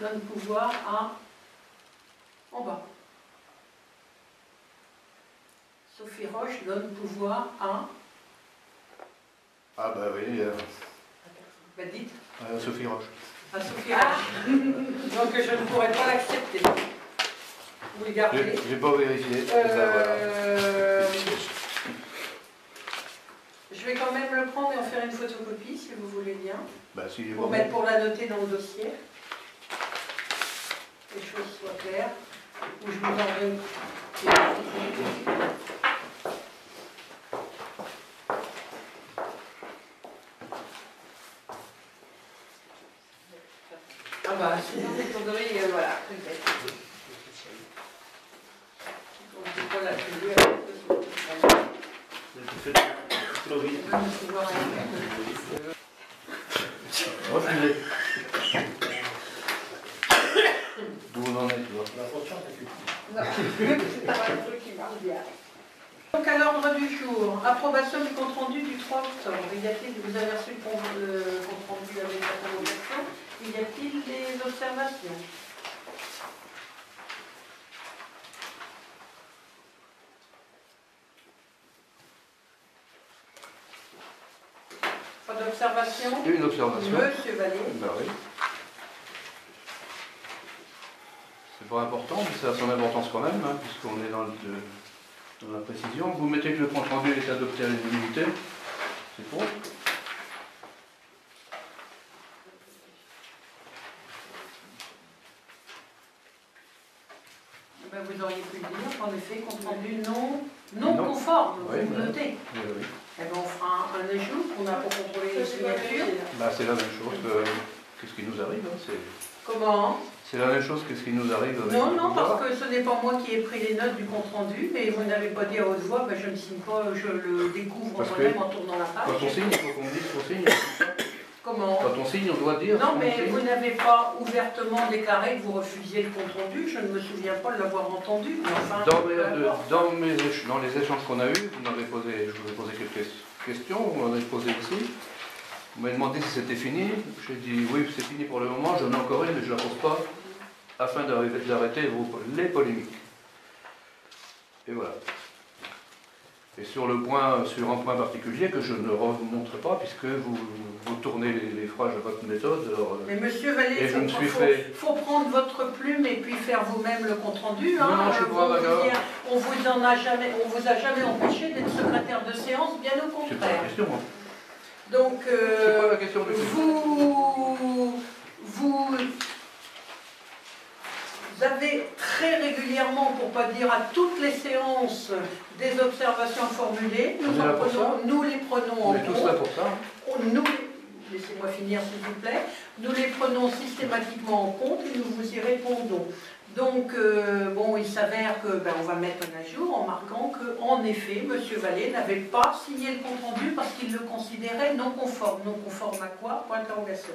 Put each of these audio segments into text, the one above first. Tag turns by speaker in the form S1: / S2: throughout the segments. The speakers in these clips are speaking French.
S1: donne pouvoir à... En bas. Sophie Roche donne pouvoir à...
S2: Ah bah oui,
S1: Bah dites.
S2: Sophie Roche.
S1: À Sophie Roche. Donc je ne pourrais pas l'accepter. Vous le gardez.
S2: J'ai pas vérifié. Voilà.
S1: Je vais quand même le prendre et en faire une photocopie si vous voulez bien.
S2: Bah, si
S1: Pour mettre pour la noter dans le dossier. Les choses soient claires. Ou je vous envoie une. Ah bah sinon les tonderies, voilà, peut-être. Donc c'est pas la tenue
S2: trop vite. D'où on en est, tu vois.
S1: Non, c'est pas un truc qui marche bien. Donc à l'ordre du jour, approbation du compte rendu du 3 octobre. Vous avez reçu le compte rendu avec la convocation. Y a-t-il des observations? Pas d'observation?
S2: Une observation.
S1: Monsieur Vallée.
S2: Ben oui. C'est pas important, mais ça a son importance quand même, hein, puisqu'on est dans la précision. Vous mettez que le compte rendu est adopté à l'unanimité. C'est bon.
S1: Ben, vous auriez pu le dire, en effet, compte rendu non conforme,
S2: oui,
S1: vous notez.
S2: Oui, oui.
S1: Eh ben, on fera un ajout, on a pour contrôler les signatures.
S2: Bah, c'est la même chose que ce qui nous arrive. Hein,
S1: Comment?
S2: c'est la même chose que ce qui nous arrive. Avec
S1: Non,
S2: le
S1: non,
S2: pouvoir.
S1: parce que ce n'est pas moi qui ai pris les notes du compte rendu, mais vous n'avez pas dit à haute voix, ben, je ne signe pas, je le découvre moi-même en tournant la page.
S2: Quand on signe, il faut qu'on dise qu'on signe.
S1: Comment?
S2: Quand on signe, on doit dire.
S1: Non, mais vous n'avez pas ouvertement déclaré que vous refusiez le compte rendu, je ne me souviens pas de l'avoir entendu. Mais enfin,
S2: dans les échanges qu'on a eus, je vous ai posé quelques questions, vous m'en avez posé aussi. Vous m'avez demandé si c'était fini. J'ai dit oui, c'est fini pour le moment, j'en ai encore une, mais je ne la pose pas, afin d'arrêter les polémiques. Et voilà. Et sur un point particulier que je ne remonterai pas, puisque vous tournez les phrases à votre méthode. Alors,
S1: mais monsieur Vallée, il faut prendre votre plume et puis faire vous-même le compte rendu. Hein.
S2: Non, je suis pas d'accord.
S1: On vous a jamais empêché d'être secrétaire de séance, bien au contraire.
S2: C'est pas la question. Hein.
S1: Donc,
S2: c'est pas la question du
S1: vous avez très régulièrement, pour ne pas dire à toutes les séances, des observations formulées. Nous les prenons en compte.
S2: On est tous là pour ça.
S1: Laissez-moi finir s'il vous plaît. Nous les prenons systématiquement en compte et nous vous y répondons. Donc, bon, il s'avère que on va mettre un ajout en marquant que, en effet, M. Vallée n'avait pas signé le compte rendu parce qu'il le considérait non conforme. Non conforme à quoi? Point d'interrogation.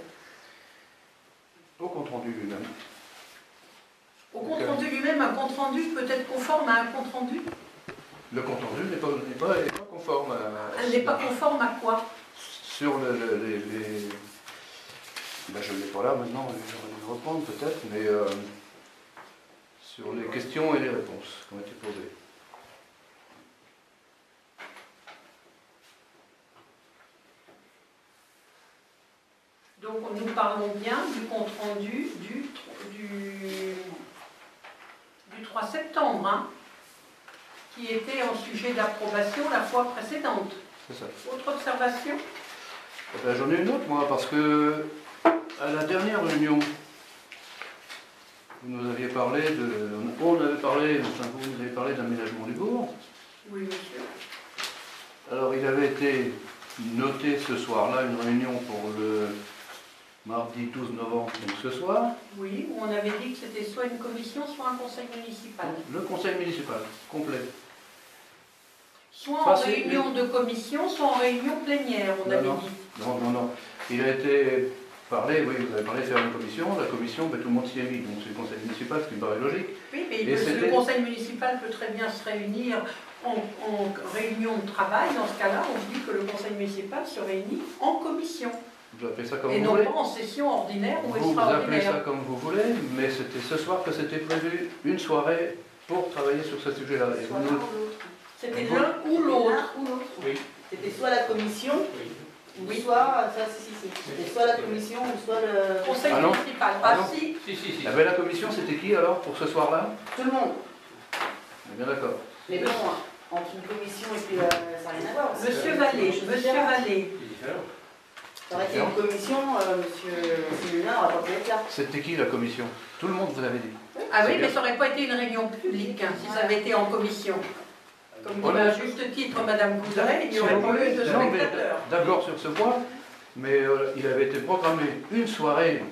S2: Au compte rendu lui-même.
S1: Au compte rendu lui-même, un compte rendu peut être conforme à un compte rendu?
S2: Le compte rendu n'est pas conforme à...
S1: Elle n'est pas conforme à quoi?
S2: Sur les... Ben, je ne l'ai pas là maintenant, je vais le reprendre peut-être, mais sur les questions et les réponses qui ont été posées.
S1: Donc nous parlons bien du compte rendu du 3 septembre, hein, qui était en sujet d'approbation la fois précédente.
S2: C'est ça.
S1: Autre observation?
S2: Ben, j'en ai une autre, moi, parce que à la dernière réunion, vous nous aviez parlé vous avez parlé d'aménagement du bourg.
S1: Oui, monsieur.
S2: Alors, il avait été noté ce soir-là une réunion pour le mardi 12 novembre, donc ce soir.
S1: Oui, où on avait dit que c'était soit une commission, soit un conseil municipal.
S2: Le conseil municipal, complet.
S1: Soit en réunion de commission, soit en réunion plénière, on avait dit.
S2: Non. Il a été parlé, oui, vous avez parlé de faire une commission. La commission, tout le monde s'y est mis, donc c'est le conseil municipal, ce qui me paraît logique.
S1: Oui, mais le conseil municipal peut très bien se réunir en réunion de travail. Dans ce cas-là, on dit que le conseil municipal se réunit en commission.
S2: Vous appelez ça comme
S1: Et
S2: vous
S1: non
S2: voulez.
S1: pas en session ordinaire ou
S2: Vous appelez ça
S1: extraordinaire.
S2: comme vous voulez, mais c'était ce soir que c'était prévu une soirée pour travailler sur ce sujet-là. Et
S3: Soit
S2: vous
S3: l'un
S2: nous-
S3: ou l'autre.
S1: C'était l'un ou l'autre.
S3: L'un ou l'autre.
S4: Oui.
S3: C'était soit la commission, ou
S1: Oui.
S3: soit, ça, si. C'était soit la commission, ou soit le...
S1: Conseil
S2: Ah non.
S1: municipal.
S2: Ah
S1: Ah
S2: non.
S1: si.
S4: Si.
S2: Ah ben, la commission, c'était qui alors pour ce soir-là?
S3: Tout le monde.
S2: On est bien d'accord.
S3: Mais bon, entre une commission et puis ça n'a rien à voir.
S1: Monsieur Vallée, Monsieur Vallée.
S4: C'est différent.
S3: Ça aurait été une commission, monsieur Féminin n'aurait pas pu être là.
S2: C'était qui la commission? Tout le monde vous avait dit.
S1: Ah oui,
S2: C'est
S1: mais
S2: bien.
S1: ça n'aurait pas été une réunion publique hein, si ça avait été en commission. Comme dit
S2: Voilà.
S1: à juste titre Madame Coudray, il n'y aurait pas eu de
S2: Non, mais
S1: spectateurs.
S2: d'accord sur ce point, mais il avait été programmé une soirée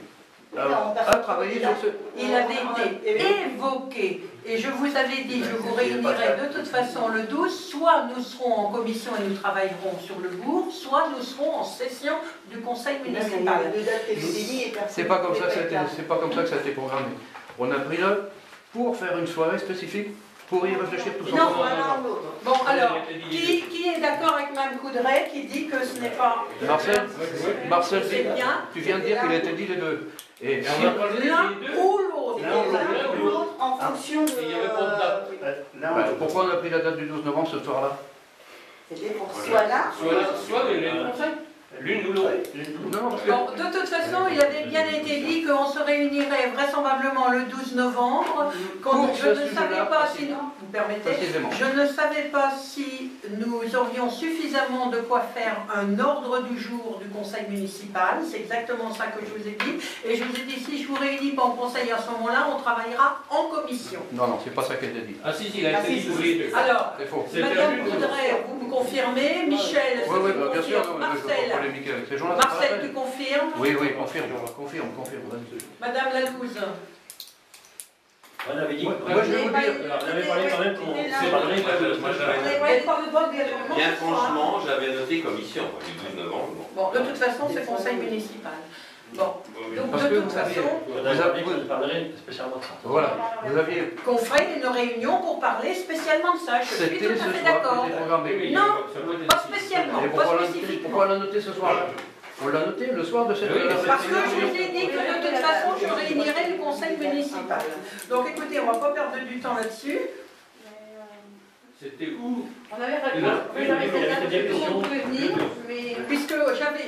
S2: à travailler sur ce...
S1: Il avait été évoqué, et je vous avais dit, je vous réunirai de toute façon le 12, soit nous serons en commission et nous travaillerons sur le bourg, soit nous serons en session du conseil
S3: Il y a
S1: municipal.
S3: deux dates qui étaient dédiées et personne
S2: C'est pas
S3: ne
S2: comme ça
S3: pouvait
S2: que ça a
S3: être
S2: été,
S3: là.
S2: c'est pas comme ça que ça a été programmé. On a pris le pour faire une soirée spécifique, pour y réfléchir tous
S1: Non,
S2: ensemble.
S3: Soit l'un ou l'autre.
S1: Bon, alors, qui est d'accord avec Mme Coudray qui dit que ce n'est pas...
S2: Marcel
S1: C'est
S2: dit,
S1: bien.
S2: tu viens de dire qu'il était dit les deux. Et si,
S4: On a parlé
S1: L'un
S4: des deux.
S1: ou l'autre.
S3: L'un ou l'autre en fonction de...
S4: Et il n'y avait pas de date.
S2: bah, pourquoi on a pris la date du 12 novembre ce soir-là?
S3: C'était pour soit là,
S4: Soit l'une ou l'autre.
S2: Non, parce que...
S1: Bon, de toute façon, il avait bien été dit qu'on se réunirait vraisemblablement le 12 novembre. Quand
S2: Pour
S1: je
S2: ce
S1: ne
S2: sujet-là,
S1: savais pas si nous, vous permettez,
S2: précisément.
S1: je ne savais pas si nous aurions suffisamment de quoi faire un ordre du jour du conseil municipal. C'est exactement ça que je vous ai dit. Et je vous ai dit, si je vous réunis pas en conseil à ce moment-là, on travaillera en commission.
S2: Non, non, c'est pas ça qui a été dit.
S4: Ah si, il a été dit tous les deux.
S1: Alors,
S2: C'est faux.
S4: C'est
S1: Madame
S4: perdu.
S1: Coudray, vous me confirmez. Michel, est-ce
S2: Oui,
S1: que
S2: oui,
S1: tu
S2: bah, bien sûr,
S1: confirmes?
S2: non, mais je ne vais pas
S1: Marcel,
S2: polémiquer avec ces gens-là. c'est pas la
S1: Marcel,
S2: peine.
S1: tu confirmes?
S2: Oui, confirme.
S1: Madame Lalouse.
S5: On avait dit.
S2: Moi, je vais vous dire,
S5: On avait parlé quand même qu'on
S3: C'était là.
S5: séparerait
S6: Moi, j'avais-
S1: Bien
S6: Bien franchement, j'avais noté commission, du 12 novembre.
S1: Bon, de toute façon, c'est conseil municipal. Bon, donc
S2: Parce
S1: de
S2: que
S1: toute
S2: vous aviez-
S1: façon,
S5: on parlerait spécialement de ça.
S2: voilà, vous aviez...
S1: qu'on ferait une réunion pour parler spécialement de ça. Je suis
S2: C'était
S1: tout à
S2: ce
S1: fait
S2: soir
S1: d'accord.
S2: qui était programmé.
S1: Non, pas spécialement,
S2: Et
S1: pas
S2: pourquoi
S1: spécifiquement.
S2: on l'a noté ce soir-là? On l'a noté le soir de cette...
S4: Oui,
S1: Parce que je vous ai dit que de toute façon, je réunirai le conseil municipal. Donc écoutez, on ne va pas perdre du temps là-dessus.
S4: C'était où?
S1: On avait
S4: Oui,
S1: répondu,
S4: oui,
S1: vous avez
S4: oui,
S1: fait
S4: oui,
S1: tout le monde
S4: oui,
S1: pouvait venir, mais puisque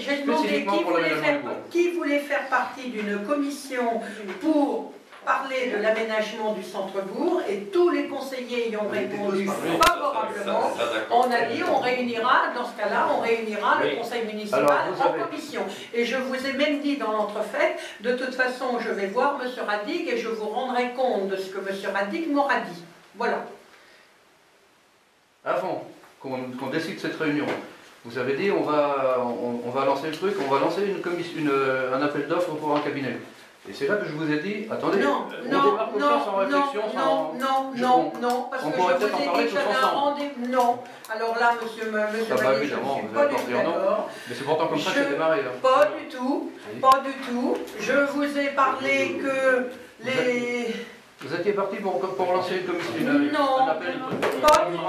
S1: j'ai demandé
S2: Spécifiquement pour l'aménagement du bourg.
S1: qui voulait faire partie d'une commission pour parler de l'aménagement du centre-bourg, et tous les conseillers y ont répondu favorablement. On a dit, on réunira, dans ce cas-là, on réunira le
S2: Oui.
S1: conseil municipal
S2: Alors, vous
S1: en
S2: avez-
S1: commission. Et je vous ai même dit dans l'entrefaite, de toute façon, je vais voir M. Radig et je vous rendrai compte de ce que M. Radig m'aura dit. Voilà.
S2: Avant qu'on décide cette réunion, vous avez dit on va lancer le truc, on va lancer un appel d'offres pour un cabinet. Et c'est là que je vous ai dit, attendez,
S1: Non,
S2: on
S1: non,
S2: démarre comme ça
S1: non,
S2: sans réflexion,
S1: non, non, parce
S2: on
S1: que
S2: pourrait
S1: je
S2: peut-être en
S1: vous ai
S2: parler
S1: dit que
S2: tous
S1: j'avais un
S2: ensemble.
S1: rendez-vous. Non, alors là, monsieur
S2: Ça va,
S1: Vallée, je ne
S2: évidemment,
S1: suis
S2: vous
S1: pas
S2: allez
S1: du
S2: pas
S1: tout
S2: dire non.
S1: d'accord.
S2: Mais c'est pourtant comme ça que
S1: Je-
S2: ça a démarré là.
S1: Pas du tout,
S2: Oui.
S1: pas du tout. Je vous ai parlé que les...
S2: Vous étiez parti pour lancer une commission,
S1: Non,
S2: un appel de
S1: pas du tout.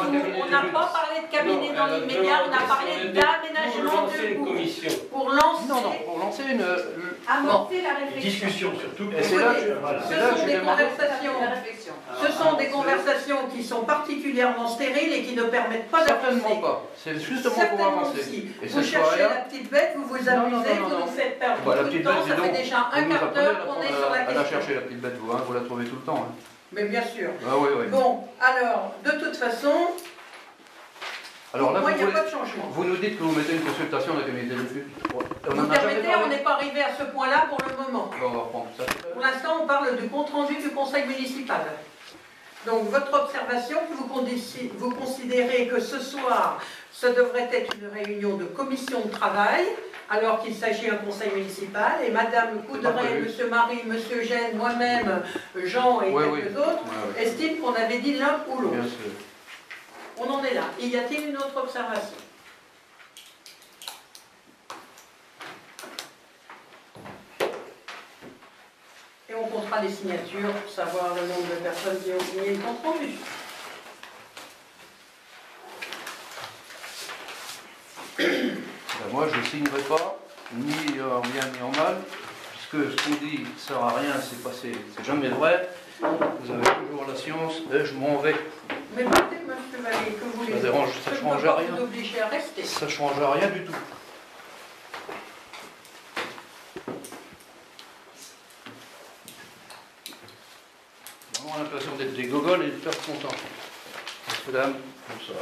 S1: On n'a pas parlé de cabinet dans l'immédiat, on a parlé d'aménagement du bourg.
S4: commission.
S1: Pour lancer,
S2: Non, non, pour lancer une...
S1: amorcer la réflexion.
S5: Discussion surtout.
S2: Et c'est là que
S1: Ce
S2: c'est là que
S1: sont
S2: je
S1: des
S2: demandé...
S1: conversations. Ce sont des conversations qui sont particulièrement stériles et qui ne permettent pas
S2: Certainement
S1: d'avancer.
S2: pas. C'est justement pour
S1: Certainement
S2: avancer.
S1: si.
S2: Et
S1: Vous
S2: cette
S1: cherchez
S2: soirée-là...
S1: la petite bête, vous vous
S2: Non, non,
S1: amusez,
S2: non,
S1: vous
S2: non.
S1: nous faites perdre
S2: Bah, la
S1: beaucoup de
S2: petite
S1: temps.
S2: bête,
S1: Ça
S2: dis
S1: fait
S2: donc,
S1: déjà un
S2: vous nous
S1: quart
S2: apprenez
S1: d'heure qu'on est sur la
S2: à la
S1: question.
S2: chercher la petite bête, vous la trouvez tout le temps. Hein.
S1: Mais bien sûr.
S2: Ah oui, oui.
S1: Bon, alors, de toute façon,
S2: Alors là,
S1: moi, il n'y a
S2: voulez-
S1: pas de changement.
S2: vous nous dites que vous mettez une consultation de la communauté de flux. On
S1: Vous
S2: en a jamais
S1: permettez, on
S2: parlé.
S1: n'est pas arrivé à ce point-là pour le moment.
S2: On va reprendre ça.
S1: Pour l'instant, on parle du compte-rendu du conseil municipal. Donc, votre observation, vous considérez que ce soir, ça devrait être une réunion de commission de travail, alors qu'il s'agit d'un conseil municipal, et Madame
S2: pas
S1: Coudray,
S2: prévu.
S1: Monsieur Marie, Monsieur Gênes, moi-même, Jean et
S2: Oui,
S1: quelques
S2: oui.
S1: autres,
S2: Ouais, ouais.
S1: estiment qu'on avait dit l'un ou
S2: Bien
S1: l'autre.
S2: sûr.
S1: On en est là. Et y a-t-il une autre observation? Et on comptera les signatures pour savoir le nombre de personnes qui ont signé le compte rendu.
S2: Ben, moi, je ne signerai pas ni en bien ni en mal, puisque ce qu'on dit ne sert à rien, c'est jamais vrai. Vous avez toujours la science et je m'en vais.
S1: Mais écoutez, monsieur Vallée, que vous voulez.
S2: Ça ne change rien.
S1: Vous obligez à rester.
S2: Ça ne change rien du tout. J'ai vraiment l'impression d'être des gogoles et de faire content. Mesdames, bonsoir.